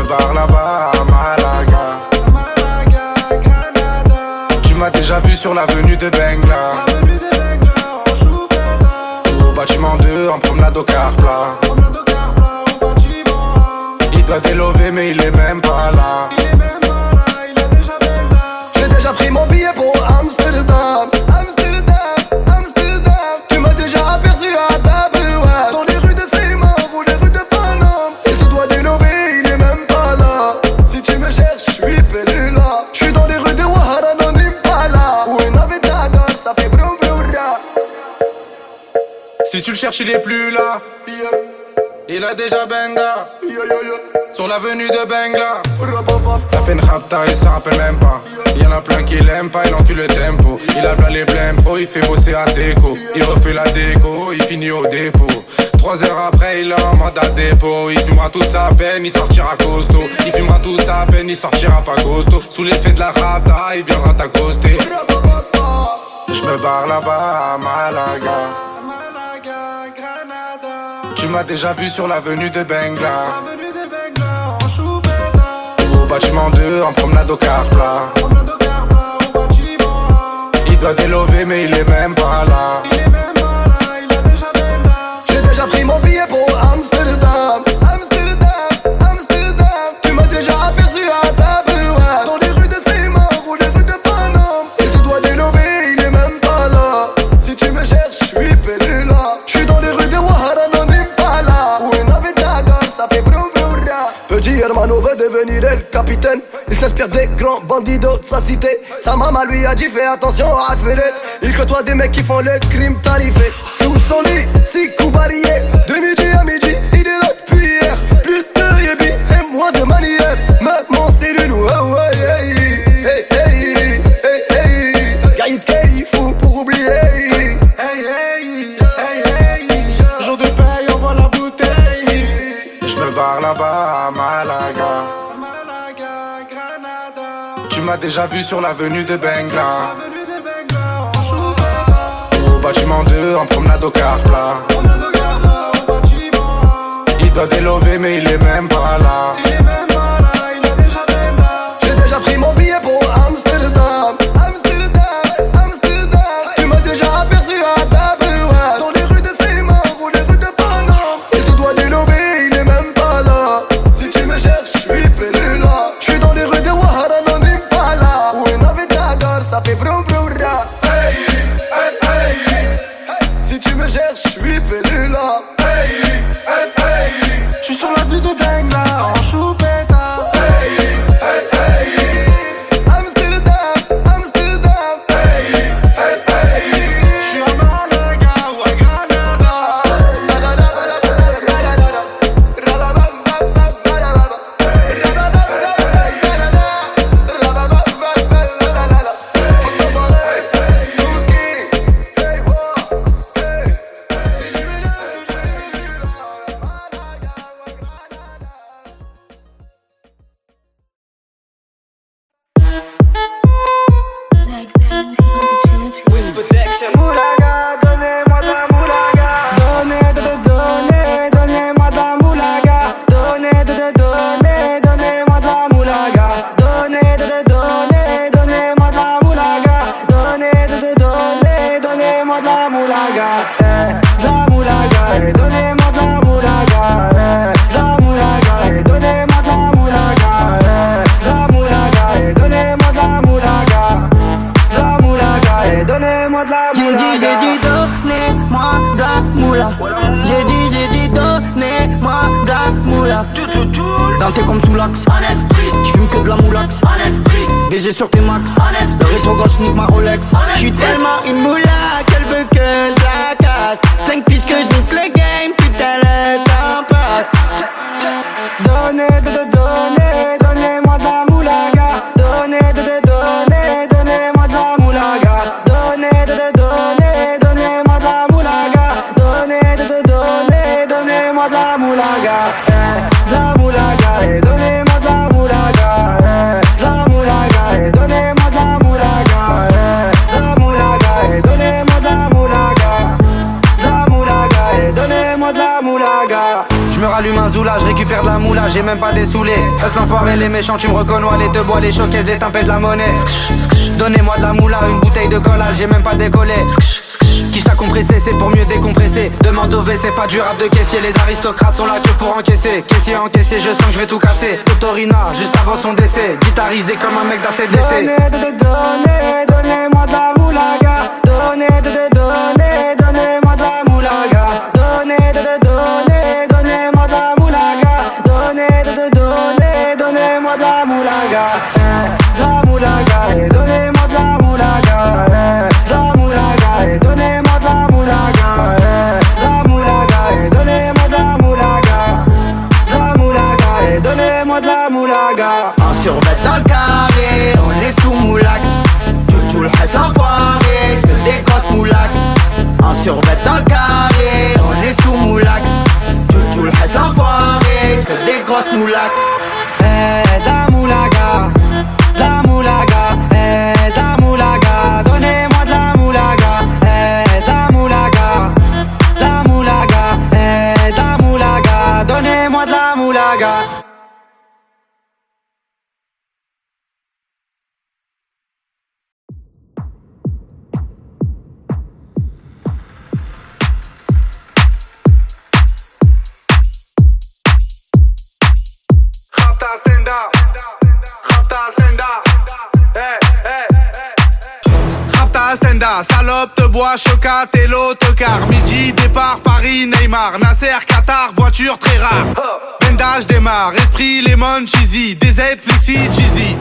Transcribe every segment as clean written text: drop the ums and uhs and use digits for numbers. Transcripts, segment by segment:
barre là-bas à Malaga. Tu m'as déjà vu sur l'avenue de Bengla. Au bâtiment 2 en promenade au car plat. Il doit délover mais il est même pas là. J'ai déjà pris mon billet pour Amsterdam. Tu m'as déjà aperçu à Tabouat. Dans les rues de Seymour ou les rues de Paname. Il te doit délover, il est même pas là. Si tu me cherches, je suis perdu là. Je suis dans les rues de Ouahara, non Impala. Où un Aventador, ça fait brum brum ra. Si tu le cherches il est plus là. Il a déjà benga sur l'avenue de Bengla. T'as fait une rapta, il s'en rappelle même pas. Y'en a plein qui l'aiment pas, il en tue le tempo. Il a plein les blèmes pro, il fait bosser à déco. Il refait la déco, il finit au dépôt. 3 heures après, il est en mandat dépôt. Il fumera toute sa peine, il sortira costaud. Il fumera toute sa peine, il sortira pas costaud. Sous l'effet de la rapta, il viendra t'accoster. J'me barre là-bas à Malaga. Tu m'as déjà vu sur l'avenue de Bengla. Au bâtiment 2 en promenade au car plat. Il doit délover mais il est même pas là. J'ai déjà pris mon billet pour Amsterdam. Tu m'as déjà aperçu à Tabouat. Dans les rues de Seymour ou les rues de Paname. Il te doit délover, il est même pas là. Si tu me cherches, je suis perdu là. Je suis dans les rues de Ouahara, non Impala. Où un Aventador, ça fait brum brum ra. Petit hermano veut devenir le capitaine. Il s'inspire des grands bandidos de sa cité. Sa maman lui a dit fais attention à Ferret. Il côtoie des mecs qui font le crime tarifé. Sous son lit, 6 coups barillés. De midi à midi, il est là depuis hier. Plus de yébi et moins de manière. Même en cellule, ouais ouais hey, hey, hey, hey, hey. Gaïd Kay, fou pour oublier. Hey hey, hey hey. Jour de paye, envoie la bouteille. J'me barre là-bas à Malaga. Tu m'as déjà vu sur l'avenue de Bengla. Au bâtiment 2 en promenade au car plat. Il doit délover mais il est même pas là. J'ai déjà pris mon billet pour Amsterdam. Tu m'as déjà aperçu à Tabouat. Dans les rues de Seymour ou les rues de Paname. Il te doit délover, il est même pas là. Si tu me cherches, je suis perdu là. Je suis dans les rues de Ouahara, non Impala. Où un Aventador, ça fait brum brum ra. Si tu me cherches, je suis perdu là. J'suis sur l'avenue de Bengla en choupetta. J'suis à Malaga ou à Granada. Moulaga, donnez-moi de la moulaga. Donnez-moi de la moulaga. Donnez-moi de la moulaga. Donnez-moi de la moulaga. Donnez-moi de la moulaga. De la moulaga, donnez-moi de la moulaga. De la moulaga, donnez-moi de la moulaga. De la moulaga, donnez-moi de la moulaga. La moulaga, donnez-moi de la moulaga. J'ai dit donnez-moi de la moula. J'ai dit donnez-moi de la moula. Danté comme sous l'axe, j'fume que de la moulax. BG sur tes max, le rétro gauche nique ma Rolex. J'suis tellement une moula qu'elle veut que je la casse. 5 pistes que je nique le game, putain le temps passe. Donnez-moi de la moulaga. Donnez-moi de la moulaga. Donnez-moi de la moulaga. Donnez-moi de la moulaga. De la moulaga, donnez-moi de la moulaga. De la moulaga, donnez-moi de la moulaga. De la moulaga, donnez-moi de la moulaga. De la moulaga, perds de la moula, j'ai même pas des saoulés. L'enfoiré, les méchants, tu me reconnais. Les te bois, les choquaises, les timpés de la monnaie. Donnez-moi de la moula, une bouteille de collage, j'ai même pas décollé. Quiche t'a compressé, c'est pour mieux décompresser. Demande au V, c'est pas du rap de caissier. Les aristocrates sont là que pour encaisser. Caissier encaissé, je sens que je vais tout casser. Totorina, juste avant son décès. Guitarisé comme un mec d'ACDC. Donnez-moi de la moulaga. Donnez-moi de la moulaga. Donnez-moi de la moulaga. Donnez-moi de la moulaga. De la moulaga, et donnez-moi de la moulaga. De la moulaga, et donnez-moi de la moulaga. De la moulaga, et donnez-moi de la moulaga. De la moulaga, et donnez-moi de la moulaga. En survêt dans le carré, on est sous moulax. Tout le reste l'enfoiré, que des grosses moulax. En survêt dans le carré, on est sous moulax. Tout le reste l'enfoiré, que des grosses moulax. La moulaga, la moulaga, la moulaga, donnez-moi de la moulaga, la moulaga, la moulaga, la moulaga, donnez-moi de la moulaga. Salope, te bois, chocat et l'autocar. Midi, départ, Paris, Neymar. Nasser, Qatar, voiture très rare. Bendage démarre, esprit, lemon, cheesy. DZ, flexi, cheesy.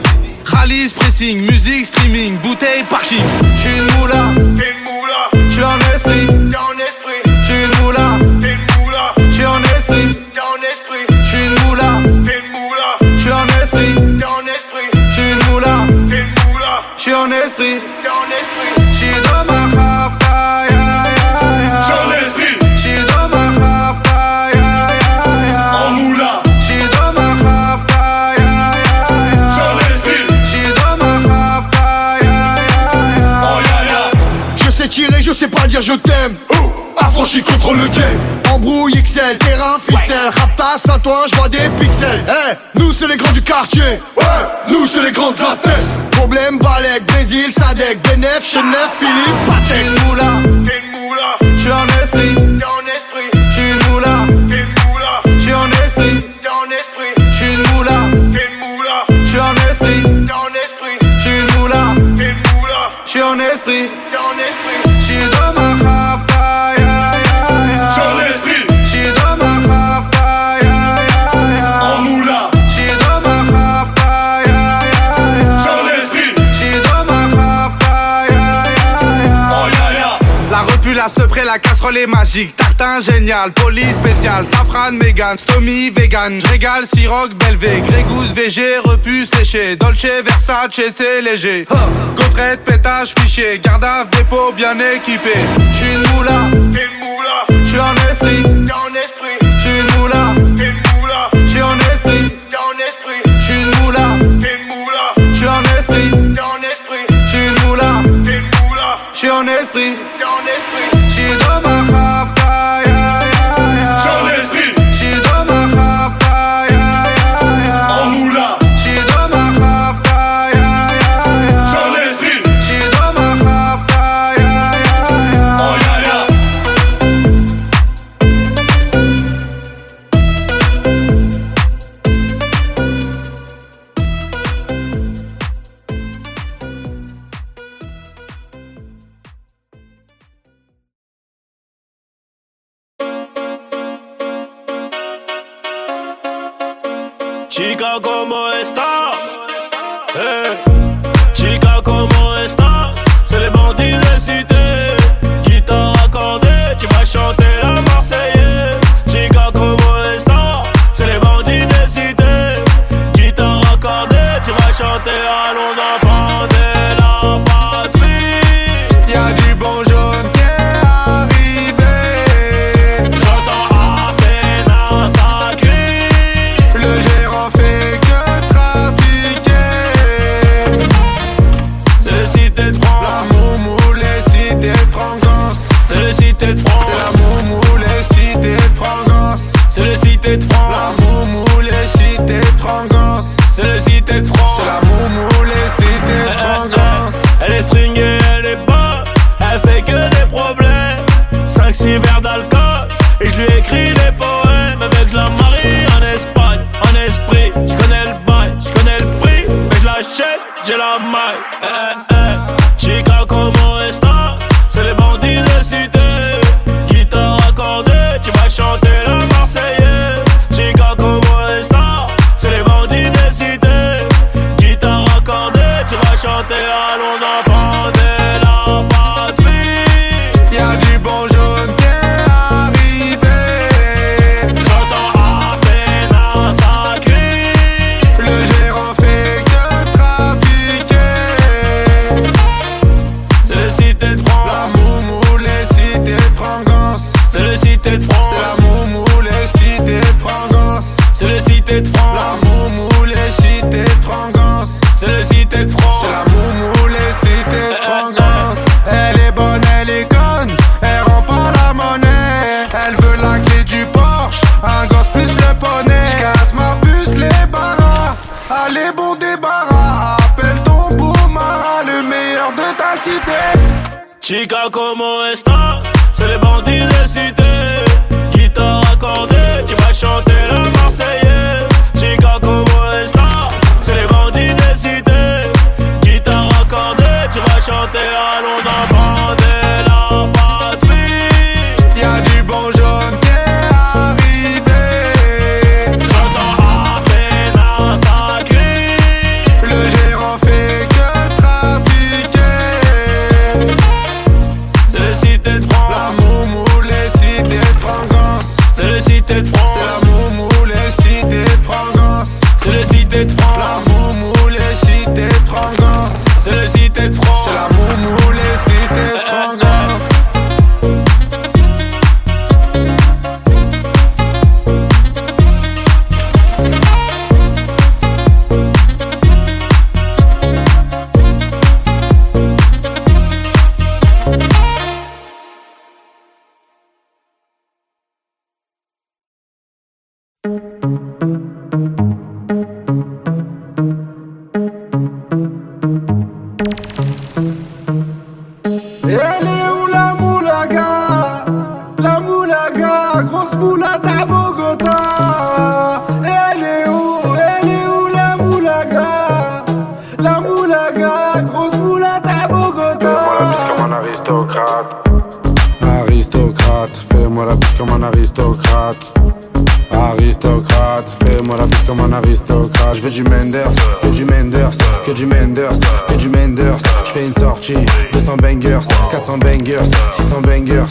Rallye, pressing, musique, streaming. Bouteille, parking. J'suis une moula, t'es une moula. J'suis en esprit, t'es en esprit. J'suis une moula, t'es une moula. J'suis en esprit, t'es en esprit. J'suis une moula, t'es une moula. J'suis en esprit, t'es en esprit. J'suis une moula, t'es une moula. J'suis en esprit, t'es en esprit. J'suis dans ma rapta, ya ya ya. J'suis en esprit. J'suis dans ma rapta, ya ya ya. En moula. J'suis dans ma rapta, ya ya ya. J'suis en esprit. J'suis dans ma rapta, ya ya ya. Oh ya ya. Je sais tirer, je sais pas dire je t'aime. Affranchi contre le game. Embrouille XL, terrain, ficelle. Raptas à toi, j'vois des pixels. Nous c'est les grands du quartier. Nous c'est les grands de la tête. Problème, Balek, Brésil, Sadek, Benef, Chenef, Philippe, Patek. J'suis une moula, t'es une moula. J'suis en esprit, t'es en esprit. J'suis une moula, t'es une moula. J'suis en esprit, t'es en esprit. J'suis une moula, t'es une moula. J'suis en esprit, t'es en esprit. J'suis une moula, t'es une moula. J'suis en esprit, t'es en esprit. J'suis dans ma rapta, ya ya ya. J'suis en esprit. J'suis dans ma rapta, ya ya ya. En moula. J'suis dans ma rapta, ya ya ya. J'suis en esprit. J'suis dans ma rapta, ya ya ya. Oh ya ya. La repu, la sepré, la casserole est magique. Tartin génial, police spécial. Safran, mégan, stomy, vegan. J'régale, siroc, belvé. Grégousse, VG, repu, séché. Dolce, Versace, c'est léger. Gaufrette, pétage, fichier. Garde à dépôt, bien équipé. J'suis une moula, t'es une moula. J'suis en esprit, t'es en esprit. J'suis une moula, t'es une moula. J'suis en esprit, t'es en esprit. J'suis une moula, t'es une moula. J'suis en esprit, t'es en esprit. J'suis une moula, t'es une moula. J'suis en esprit, t'es en esprit. J'suis dans ma rapta, ya ya ya. J'suis en esprit. J'suis dans ma rapta, ya ya ya. En moula. J'suis dans ma rapta, ya ya ya. J'suis en esprit. J'suis dans ma rapta, ya ya ya. Oh ya ya. Chica, ¿cómo estás? Chica, ¿cómo estás? C'est les bandits de cité. Guitare accordée, tu vas chanter la Marseillaise. Chica, ¿cómo estás? C'est les bandits de cité. Guitare accordée, tu vas chanter à nos enfants de la patrie. Y'a du bon jaune qui est arrivé. J'entends Athéna, ça crie. Le gérant fait que trafiquer. de ta cité. Chica, como estás? C'est les bandits des cités. Guitare accordée, tu vas chanter la Marseillaise. Chica, como estás? C'est les bandits des cités. Guitare accordée, tu vas chanter allons enfants de la patrie. Y'a du bon jaune qui est arrivé. J'entends Athéna sacré. Le gérant fait que trafiquer. C'est les cités de France. La moumou, les cités de Frangance. C'est les cités de France. C'est la moumou, les cités de Frangance. C'est les cités de France. La moumou, les cités de Frangance. C'est les cités de France. C'est la moumou, les cités de Frangance. Elle est où la moulaga? La moulaga, grosse moulade à Bogota. Elle est où la moulaga? La moulaga, grosse moulade à Bogota. Fais-moi la bise comme un aristocrate. Aristocrate, fais-moi la bise comme un aristocrate. Aristocrate, fais-moi la bise comme un aristocrate. Je veux du Menders, que du Menders, que du Menders, que du Menders. Je fais une sortie, 200 bangers, 400 bangers, 600 bangers.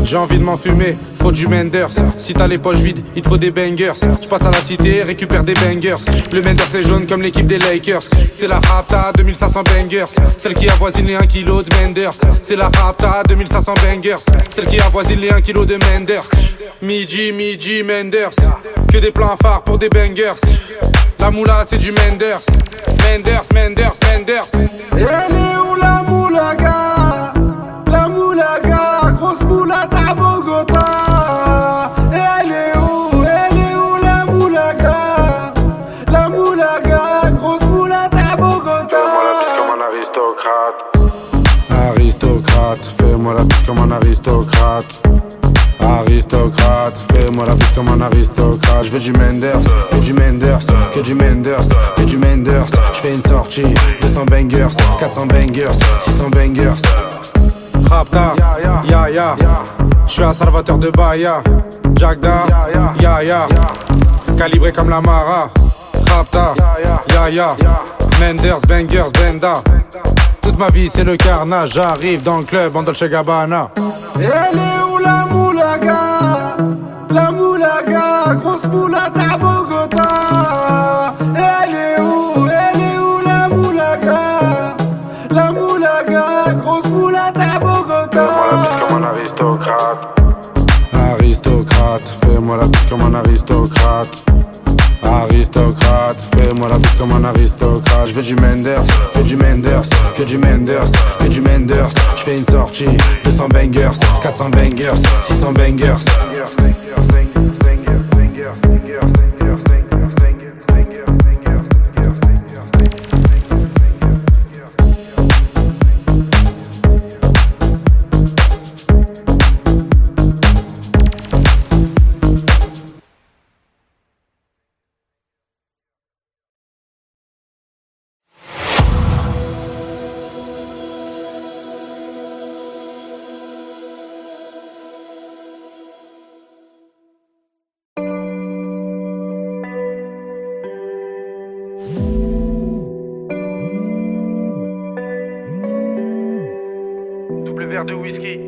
J'ai envie de m'enfumer, faut du Menders. Si t'as les poches vides, il te faut des bangers. Je passe à la cité, récupère des bangers. Le Menders est jaune comme l'équipe des Lakers. C'est la Rapta, 2500 bangers. Celle qui avoisine les 1 kg de Menders. C'est la Rapta, 2500 bangers. Celle qui avoisine les 1 kg de Menders. Midi, Menders. Que des plans phares pour des bangers. La moula c'est du Menders. Menders. Elle est où la moulaga? La moulaga, grosse moulade à Bogota. Elle est où la moulaga? La moulaga, grosse moulade à Bogota. Fais-moi la bise comme un aristocrate. Aristocrate, fais-moi la bise comme un aristocrate. Aristocrate, fais-moi la bise comme un aristocrate. Je veux du Menders, que du Menders, que du Menders, que du Menders. Je fais une sortie, 200 bangers, 400 bangers, 600 bangers. Rapta, ya. Je suis un salvateur de Bahia. Jagda, ya. Calibré comme la Mara. Rapta, ya. Menders, bangers, benda. Toute ma vie c'est le carnage. J'arrive dans le club en Dolce Gabbana. Elle est où la moulaga? La moulaga, grosse moulade à Bogota. Elle est où la moulaga? La moulaga, grosse moulade à Bogota. Fais-moi la bise comme un aristocrate. Aristocrate, fais-moi la bise comme un aristocrate. Aristocrate, fais-moi la bise comme un aristocrate. Je veux du Menders, que du Menders, que du Menders, que du Menders. Je fais une sortie, 200 bangers, 400 bangers, 600 bangers. Verre de whisky.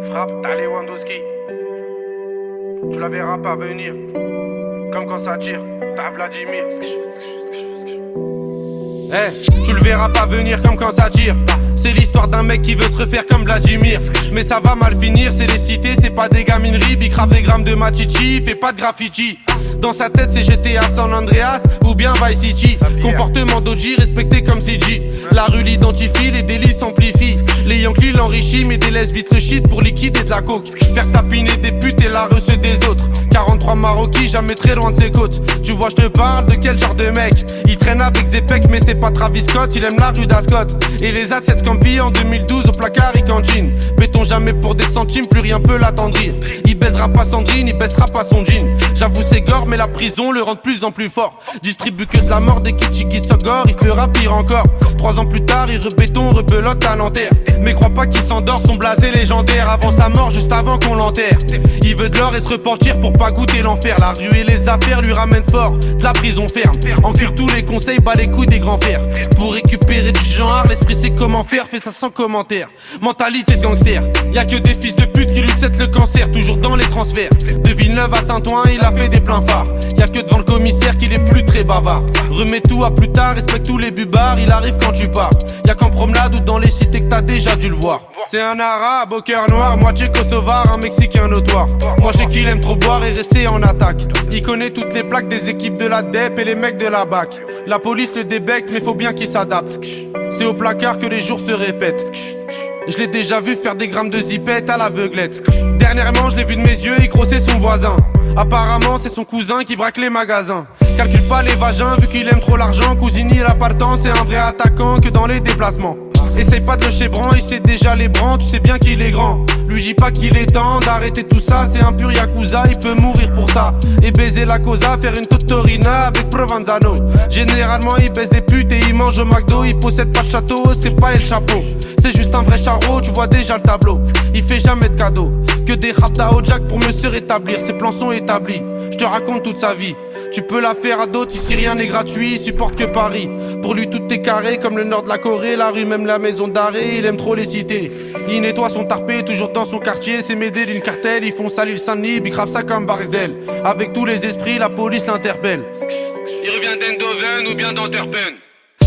Frappe, t'as Lewandowski. Tu la verras pas venir. Comme quand ça tire, t'as Vladimir. Tu le verras pas venir comme quand ça tire. C'est l'histoire d'un mec qui veut se refaire comme Vladimir. Mais ça va mal finir, c'est les cités, c'est pas des gamineries. Bicrave des grammes de machichi, fais pas de graffiti. Dans sa tête c'est GTA San Andreas ou bien Vice City. Comportement d'OG respecté comme CG. La rue l'identifie, les délits s'amplifient. Les Yankees l'enrichissent mais délaissent vite le shit pour liquider de la coke. Faire tapiner des putes et la receux des autres. 43 Maroquis, jamais très loin de ses côtes. Tu vois je te parle de quel genre de mec. Il traîne avec Zepek mais c'est pas Travis Scott. Il aime la rue d'Ascot. Et les A7 Campi en 2012 au placard il cantine. Béton jamais pour des centimes, plus rien peut l'attendrir. Il baisera pas Sandrine, il baissera pas son jean. J'avoue c'est gore mais la prison le rend de plus en plus fort. Distribue que de la mort dès qu'Ichigi Sogor, il fera pire encore. 3 ans plus tard il rebéton, rebelote à Nanterre. Mais crois pas qu'il s'endort, son blasé légendaire. Avant sa mort, juste avant qu'on l'enterre. Il veut de l'or et se repentir pour pas goûter l'enfer. La rue et les affaires lui ramènent fort, de la prison ferme. Encule tous les conseils, bat les couilles des grands fers. Pour récupérer du genre, l'esprit sait comment faire, fait ça sans commentaire. Mentalité de gangster, y'a que des fils de pute qui lui cèdent le cancer. Toujours dans les transferts, de Villeneuve à Saint-Ouen, il a fait des pleins phares. Y'a que devant le commissaire qu'il est plus très bavard. Remets tout à plus tard, respecte tous les bubards. Il arrive quand tu pars, y'a qu'en promenade ou dans les cités que t'as déjà dû le voir. C'est un arabe au cœur noir, moitié kosovar, un mexicain notoire. Moi j'ai qu'il aime trop boire et rester en attaque. Il connaît toutes les plaques des équipes de la DEP et les mecs de la BAC. La police le débecte mais faut bien qu'il s'adapte. C'est au placard que les jours se répètent. Je l'ai déjà vu faire des grammes de zipette à l'aveuglette. Dernièrement je l'ai vu de mes yeux, il grossait son voisin. Apparemment c'est son cousin qui braque les magasins. Calcule pas les vagins vu qu'il aime trop l'argent. Cousini il a pas le temps, c'est un vrai attaquant que dans les déplacements. Essaye pas de le chébran, il sait déjà les brans, tu sais bien qu'il est grand. Lui dis pas qu'il est temps d'arrêter tout ça, c'est un pur yakuza, il peut mourir pour ça. Et baiser la cosa, faire une totorina avec Provenzano. Généralement il baisse des putes et il mange au McDo. Il possède pas de château, c'est pas El Chapeau. C'est juste un vrai charreau, tu vois déjà le tableau. Il fait jamais de cadeaux, que des raptas au jack pour me se rétablir. Ses plans sont établis, je te raconte toute sa vie. Tu peux la faire à d'autres, ici rien n'est gratuit, il supporte que Paris. Pour lui tout est carré, comme le nord de la Corée. La rue, même la maison d'arrêt, il aime trop les cités. Il nettoie son tarpé, toujours dans son quartier. C'est m'aider d'une cartel, ils font salir le Saint-Denis. Bicrave ça comme Barisdel. Avec tous les esprits, la police l'interpelle. Il revient d'Endoven ou bien d'Antwerpen.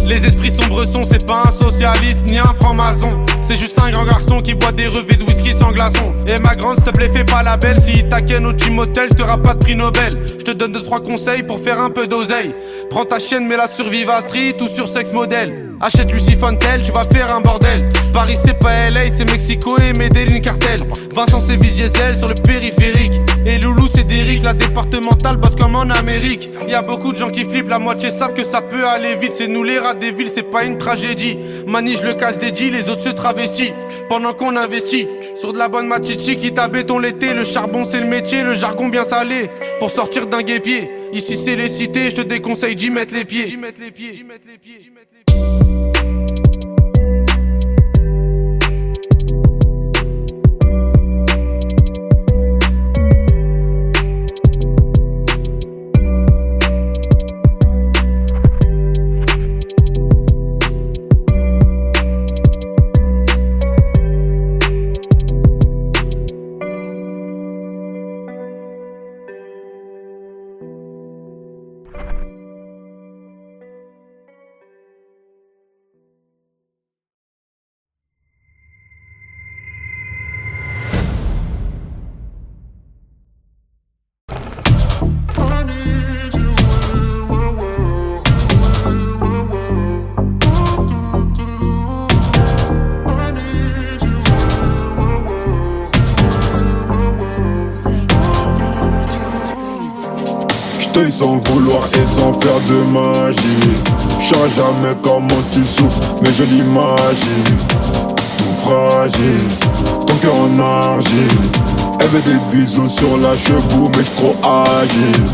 Les esprits sombres sont, c'est pas un socialiste ni un franc-maçon. C'est juste un grand garçon qui boit des revêts de whisky sans glaçon. Et ma grande, s'il te plaît, fais pas la belle. Si il t'aquenne au gym hotel, t'auras pas de prix Nobel. Je te donne 2-3 conseils pour faire un peu d'oseille. Prends ta chienne, mets-la sur Viva Street ou sur Sex Model. Achète Lucy Fontel, tu vas faire un bordel. Paris c'est pas LA, c'est Mexico et Medellin cartel. Vincent c'est Diesel sur le périphérique. Et Loulou c'est Derrick, la départementale bosse comme en Amérique. Y'a beaucoup de gens qui flippent, la moitié savent que ça peut aller vite. C'est nous les rats des villes, c'est pas une tragédie. Mani je le casse des G, les autres se travestissent. Pendant qu'on investit sur de la bonne machichi qui t'a béton l'été. Le charbon c'est le métier, le jargon bien salé. Pour sortir d'un guépier, ici c'est les cités, je te déconseille d'y mettre les pieds. Sans vouloir et sans faire de magie. Je sais jamais comment tu souffres, mais je l'imagine. Tout fragile, ton cœur en argile. Elle veut des bisous sur la cheveux, mais j'suis trop agile.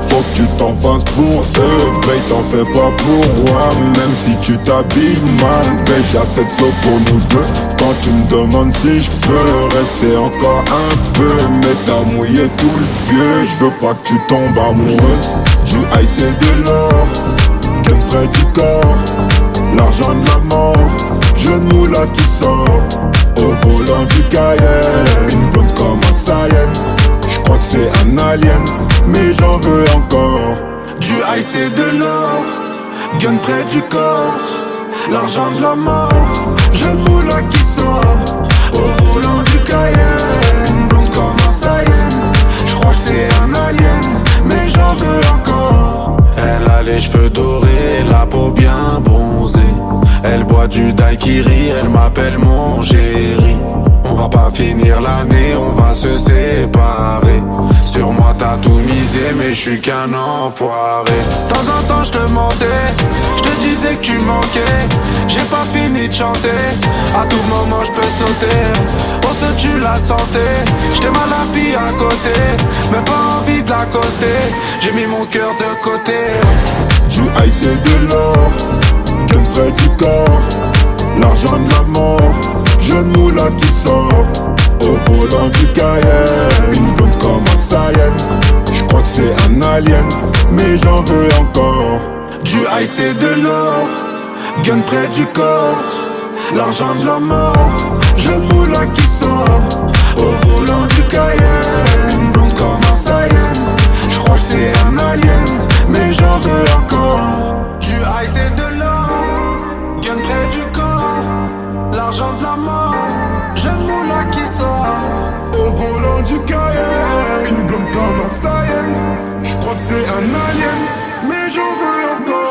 Faut que tu t'en fasses pour eux, babe, t'en fais pas pour moi. Même si tu t'habilles mal, babe, j'ai assez de saut pour nous deux. Quand tu me demandes si je peux rester encore un peu, mais t'as mouillé tout le vieux. Je veux pas que tu tombes amoureuse. Du high c'est de l'or, gun près du corps. L'argent de la mort, genou là qui sort. Au volant du Cayenne, une blonde comme un Saiyan. J'crois que c'est un alien, mais j'en veux encore. Du high c'est de l'or, gun près du corps. L'argent de la mort, genou là qui sort. Au volant du Cayenne, une blonde comme un Saiyan. J'crois que c'est un alien, mais j'en veux boit du daiquiri, elle m'appelle mon chéri. On va pas finir l'année, on va se séparer. Sur moi t'as tout misé, mais je suis qu'un enfoiré. De temps en temps je te mentais, je te disais que tu manquais. J'ai pas fini de chanter, à tout moment je peux sauter. On se tue la santé, j't'aime à la fille à côté, mais pas envie de l'accoster. J'ai mis mon cœur de côté. Du high c'est de l'or, gun près du corps. L'argent de la mort, jeune moula qui sort. Au volant du Cayenne, une blonde comme un Saiyan. J'crois que c'est un alien, mais j'en veux encore. Du high c'est de l'or, gun près du corps. L'argent de la mort, jeune moula qui sort. Au volant du Cayenne, une blonde comme un Saiyan. J'crois que c'est un alien, mais j'en veux encore. Du high c'est de l'or, gun près du corps. L'argent de la mort, jeune moula qui sort. Au volant du Cayenne, une blonde comme un Saiyan. J'crois que c'est un alien, mais j'en veux encore.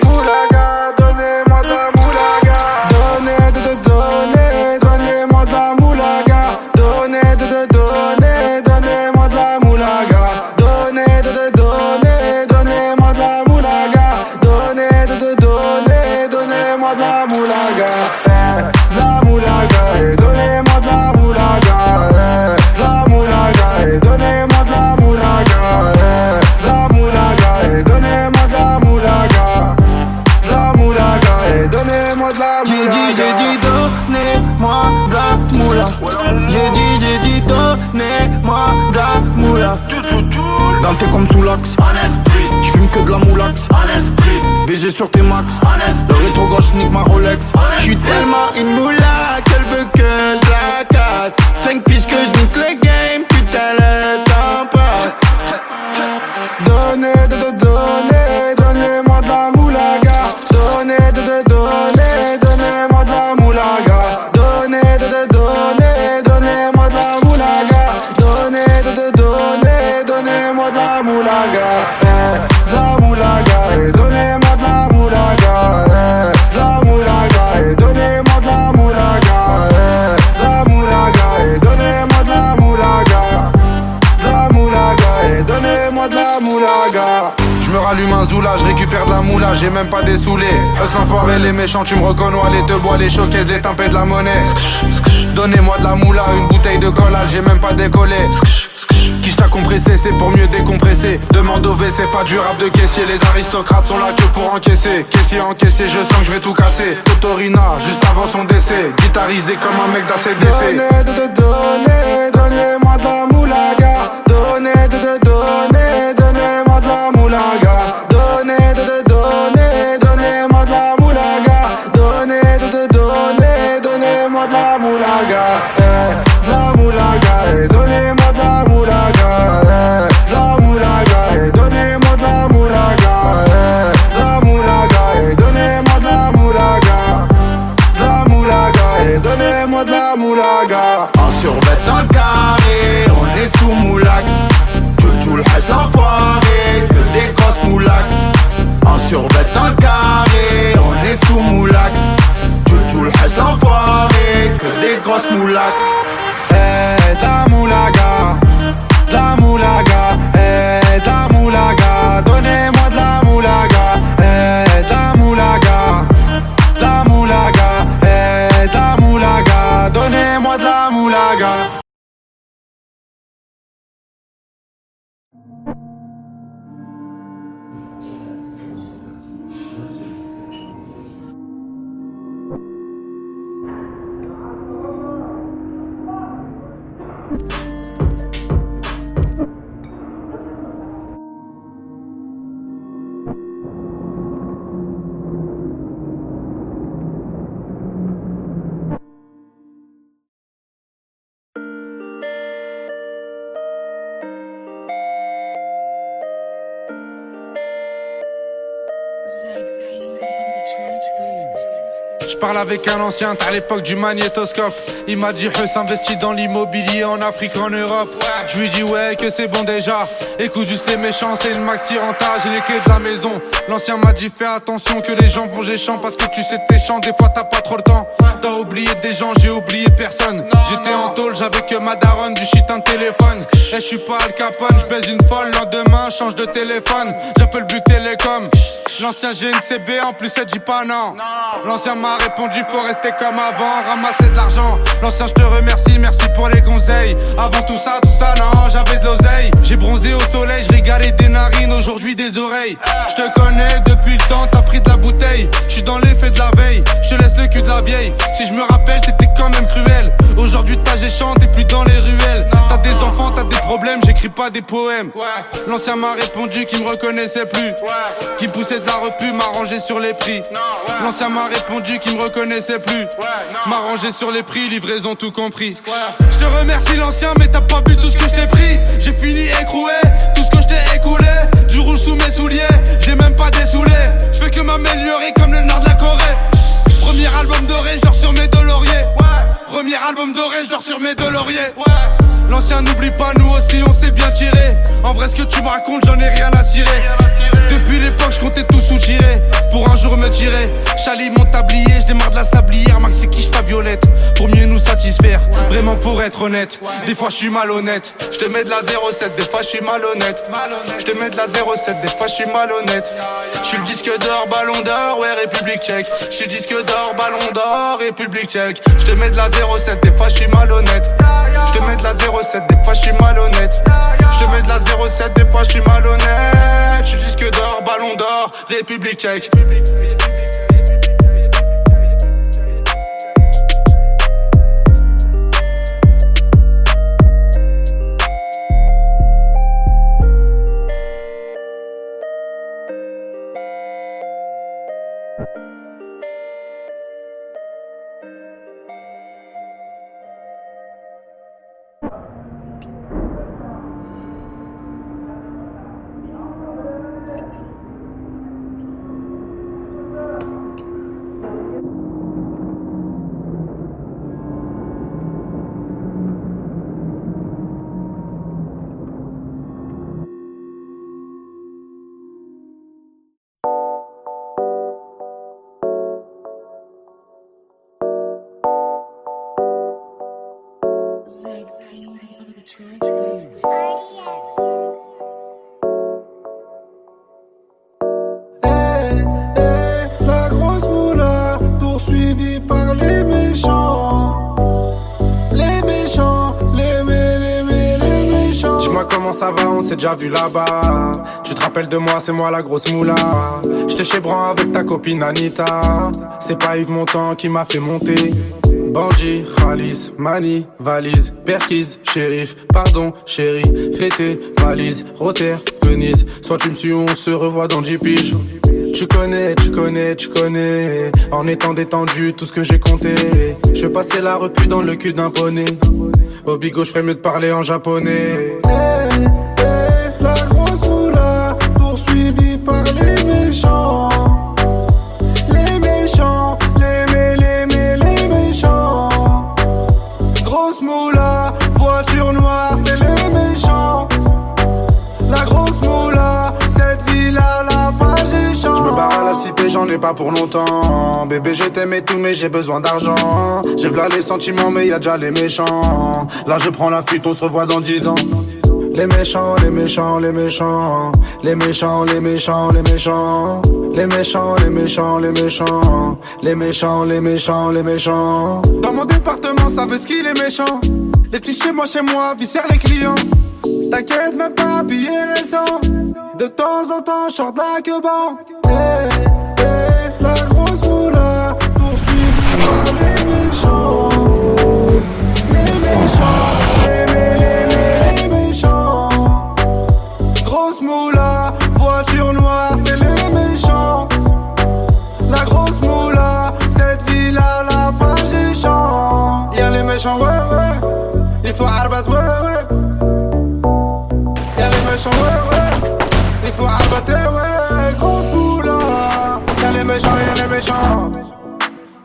Moulaga, donnez-moi de la moulaga. Donnez-moi de la moulaga. Donnez-moi de la moulaga. Donnez-moi de la moulaga. Donnez-moi de la moulaga. La moulaga, donnez-moi de la moulaga. La moulaga, donnez-moi de la moulaga. La moulaga, donnez-moi de la moulaga. La moulaga, donnez-moi de la moulaga. J'ai dit donnez-moi de la moula. J'ai dit donnez-moi de la moula. Dans tes comme sous l'axe, j'fume que de la moulax. BG sur tes max, le rétro gauche nique ma Rolex. J'suis tellement une moula qu'elle veut que je la casse. 5 piges que je nique le game, putain le temps passe. Donnez-moi de la moulaga. Donnez-moi de la moulaga. Donnez-moi de la moulaga. Donnez-moi de la moulaga. La moulaga, donnez-moi de la moulaga. La moulaga, donnez-moi de la moulaga. La moulaga, donnez-moi de la moulaga. La moulaga, donnez-moi de la moulaga. Je me rallume un zoula, je récupère de la moula, j'ai même pas des saoulés. Eux s'enfoirés, les méchants, tu me reconnais, les te bois, les showcases, les tempêtes de la monnaie. Donnez-moi de la moula, une bouteille de collal, j'ai même pas décollé. Qui t'a compressé, c'est pour mieux décompresser. Demande au WC, pas du rap de caissier. Les aristocrates sont là que pour encaisser. Caissier encaissé, je sens que je vais tout casser. Totorina, juste avant son décès. Guitarisé comme un mec d'ACDC. Donnez-moi de la moulaga. Donnez-moi de la moulaga. Donnez-moi de la moulaga. Donnez-moi de la moulaga. La moulaga, donnez-moi de la moulaga. La moulaga, donnez-moi de la moulaga. La moulaga, donnez-moi de la moulaga. La moulaga, donnez-moi de la moulaga. En survêt dans le carré, on est sous moulax. Tout le reste l'enfoiré, que des grosses moulax. En survêt dans le carré, on est sous moulax. Tout le reste l'enfoiré, que des grosses moulax. La moulaga, la moulaga, la moulaga, donnez-moi de la moulaga, la moulaga, la moulaga, la moulaga, donnez-moi de la moulaga. J'parle avec un ancien, t'as l'époque du magnétoscope. Il m'a dit Huss investit dans l'immobilier en Afrique, en Europe. Je lui dis ouais que c'est bon déjà. Écoute juste les méchants, c'est une maxi renta, j'ai les clés de la maison. L'ancien m'a dit fais attention que les gens vont géchant, parce que tu sais t'es chiant, des fois t'as pas trop le temps. T'as oublié des gens, j'ai oublié personne. J'étais en tôle, j'avais que ma daronne, du shit un téléphone. Et je suis pas Al Capone, je baise une folle, lendemain change de téléphone. J'appelle Buc Télécom. L'ancien GNCB en plus elle dit pas non. L'ancien m'a répondu faut rester comme avant, ramasser de l'argent. L'ancien je te remercie, merci pour les conseils. Avant tout ça non, j'avais de l'oseille. J'ai bronzé au soleil, je régalais des narines, aujourd'hui des oreilles. Je te connais depuis le temps, t'as pris de la bouteille. Je suis dans l'effet de la veille, je te laisse le cul de la vieille. Si je me rappelle t'étais quand même cruel. Aujourd'hui t'as géchant, t'es plus dans les ruelles. T'as des enfants, t'as des problèmes, j'écris pas des poèmes. L'ancien m'a répondu qu'il me reconnaissait plus, qu'il me poussait de la repu, m'a rangé sur les prix. L'ancien m'a répondu qu'il me reconnaissait plus, m'a rangé sur les prix, livraison tout compris. Je te remercie l'ancien mais t'as pas vu tout ce que je t'ai pris. J'ai fini écroué, tout ce que je t'ai écoulé. Du rouge sous mes souliers, j'ai même pas dessoulé. Je fais que m'améliorer comme le nord de la Corée. Premier album doré, je dors sur mes deux lauriers. Premier album doré, je dors sur mes deux lauriers. L'ancien n'oublie pas, nous aussi on s'est bien tiré. En vrai ce que tu me racontes, j'en ai rien à cirer. Depuis l'époque, je comptais tout soutirer pour un jour me tirer. Chali mon tablier, je démarre de la sablière. Max c'est quiche ta violette pour mieux nous satisfaire. Vraiment pour être honnête, des fois je suis malhonnête. Je te mets de la 07, des fois je suis malhonnête. Je te mets de la 07, des fois je suis malhonnête. Je suis le disque d'or, ballon d'or, ouais République tchèque. Je suis disque d'or, ballon d'or, République tchèque. Je te mets de la 07, des fois je suis malhonnête. Je te mets de la 07, des fois je suis malhonnête. Je te mets de la 07, des fois je suis malhonnête. Je suis disque d'or, ballon d'or, République tchèque. La grosse moula poursuivie par les méchants. Les méchants, les méchants. Dis-moi comment ça va, on s'est déjà vu là-bas. Tu te rappelles de moi, c'est moi la grosse moula. J'étais chez Bran avec ta copine Anita. C'est pas Yves Montand qui m'a fait monter. Bandit, Khalis, Mani, valise, Perquise, shérif, pardon, chérie, fêté, valise, Rotter, Venise. Soit tu me suis ou on se revoit dans 10 piges. Tu connais, en étant détendu, tout ce que j'ai compté. Je vais passer la repu dans le cul d'un poney. Au bigot, je ferais mieux de parler en japonais. La grosse moula poursuivie par les méchants. Les méchants, les méchants. Grosse moula, voiture noire, c'est les méchants. La grosse moula, cette ville-là, la page des champs. Je me barre à la cité, j'en ai pas pour longtemps. Bébé, je t'aime et tout, mais j'ai besoin d'argent. J'ai v'là les sentiments, mais y'a déjà les méchants. Là, je prends la fuite, on se revoit dans 10 ans. Les méchants, les méchants, les méchants. Les méchants, les méchants, les méchants. Les méchants, les méchants, les méchants. Les méchants, les méchants, les méchants. Dans mon département, ça veut ce qu'il est méchant. Les petits chez moi, viscèrent les clients. T'inquiète même pas, billet récent. De temps en temps, short la queue-ban. La grosse moula poursuivie par les méchants. Les méchants, les méchants. Grosse moula, voiture noire, c'est les méchants. La grosse moula, cette ville-là, la page des champs. Y'a les méchants, ouais. Il faut arbat, ouais. Y'a les méchants, ouais. Il faut arbater, ouais. Grosse moula, Y'a les méchants, y'a les méchants.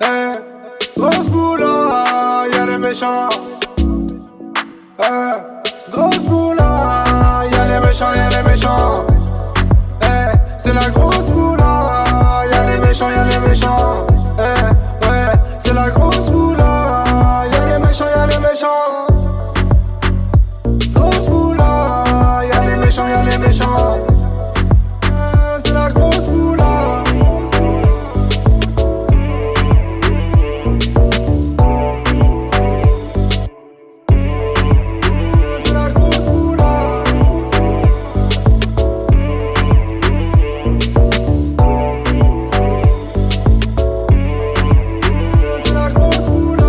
eh. méchants. Grosse moula, y'a les méchants, y'a les méchants. C'est la grosse moula, y'a les méchants, y'a les méchants. Ouais, c'est la grosse moula, y'a les méchants, y'a les méchants. Grosse moula, y'a les méchants, y'a les méchants. C'est la grosse moula. C'est la grosse moula. C'est la grosse moula.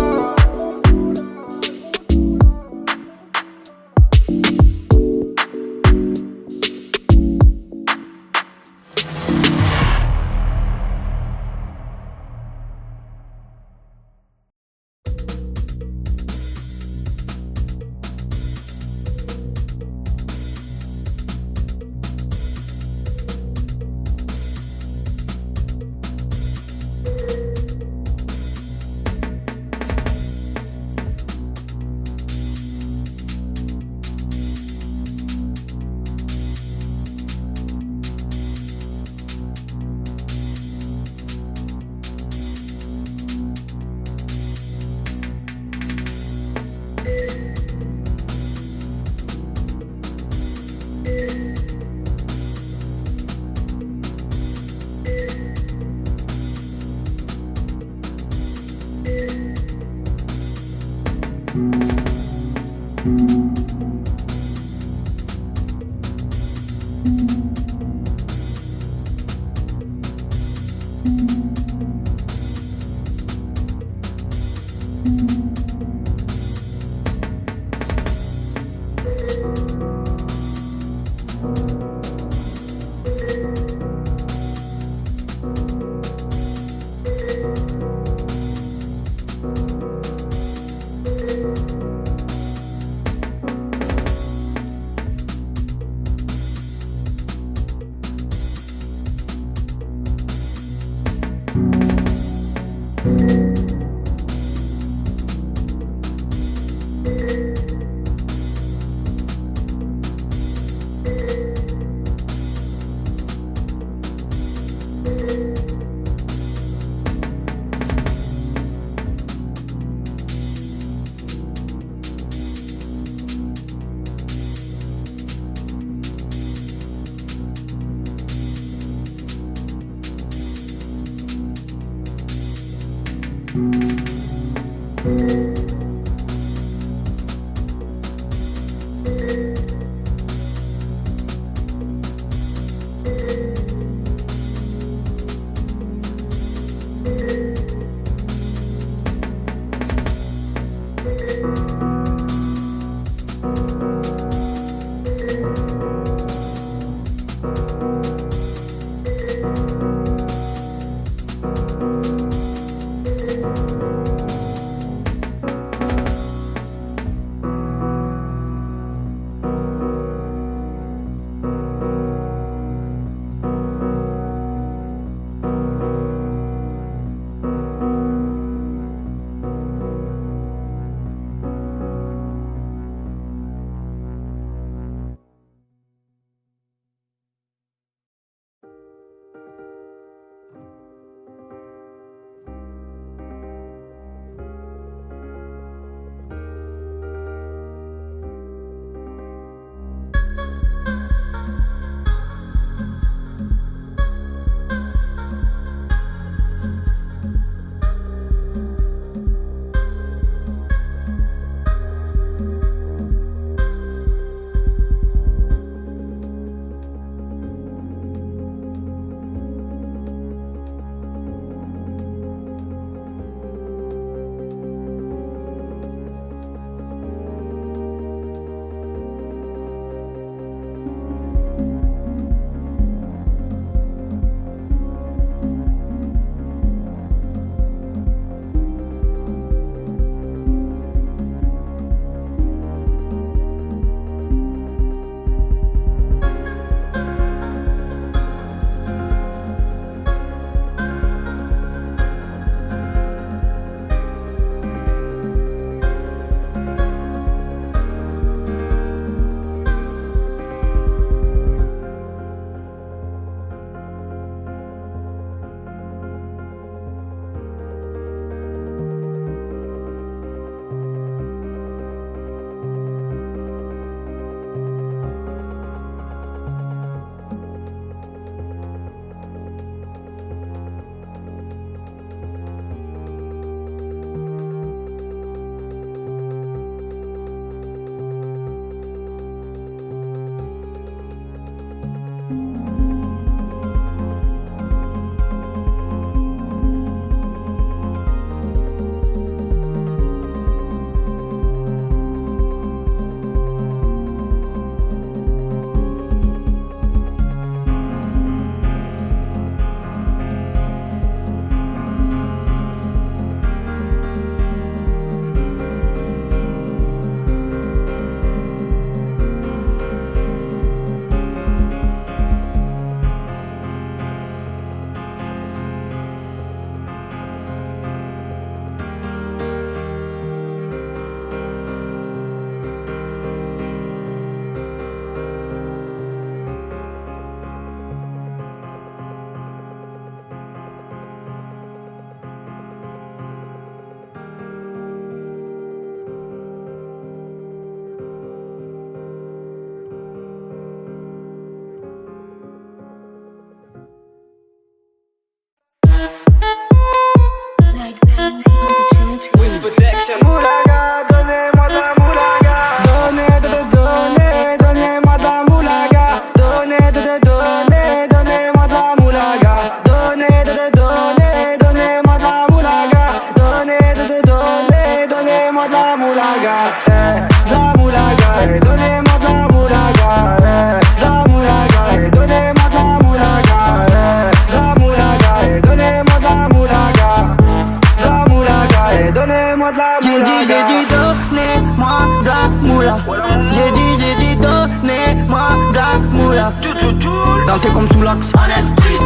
Denté comme sous l'axe.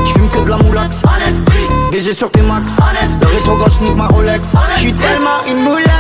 J'fume que de la moulax. BG sur tes max. Le rétro gauche nique ma Rolex. J'suis tellement une moulax.